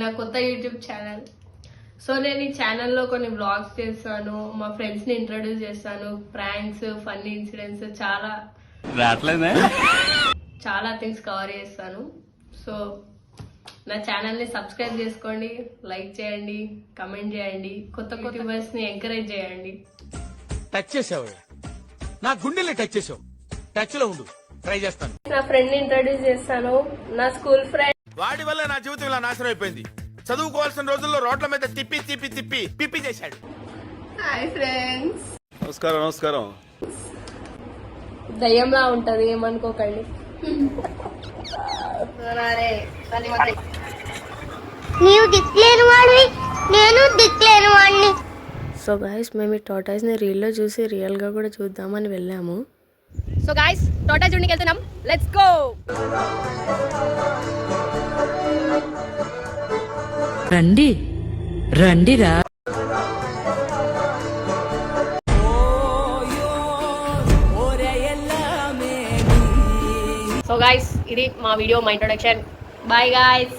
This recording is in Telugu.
నా కొత్త యూట్యూబ్ ఛానల్. సో నేను ఈ ఛానల్లో కొన్ని వ్లాగ్స్ చేస్తాను, మా ఫ్రెండ్స్ ని ఇంట్రడ్యూస్ చేస్తాను, ప్రాంక్స్, ఫన్నీ ఇన్సిడెంట్స్, చాలా థింగ్స్ కవర్ చేస్తాను. సో నా ఛానల్ ని సబ్స్క్రైబ్ చేసుకోండి, లైక్ చేయండి, కమెంట్ చేయండి, కొత్త యూట్యూబర్స్ ని ఎంకరేజ్ చేయండి. టచ్ చేసావు, నా గుండెల్ని టచ్ చేసావు. టచ్ లో ఉండు, ట్రై చేస్తాను. నా ఫ్రెండ్ ని ఇంట్రడ్యూస్ చేస్తాను, నా స్కూల్ ఫ్రెండ్. వాడి వల్ల నా జీవితం ఇలా నాశనం అయిపోయింది. చదువుకోవాల్సిన రోజుల్లో రోడ్ల మీద తిప్పి తిప్పి తిప్పి పిప్పి చేశాడు. Hi friends. నమస్కారం. నమస్కారం. దయ్యంలా ఉంటది, ఏమనుకోకండి. నీవు దిక్లేని వాడివి, నేను దిక్లేని వాడిని. సో గైస్, మేము ఈ టాటాయిస్ ని రీల్ లో చూసి రియల్ గా కూడా చూద్దామని వెళ్ళాము. సో గైస్, టాటాయిస్ చూడడానికి వెళ్తున్నాం. Let's go. రండి రండిరా. సో గైస్, ఇది మా వీడియో, మా ఇంట్రొడక్షన్. Bye guys.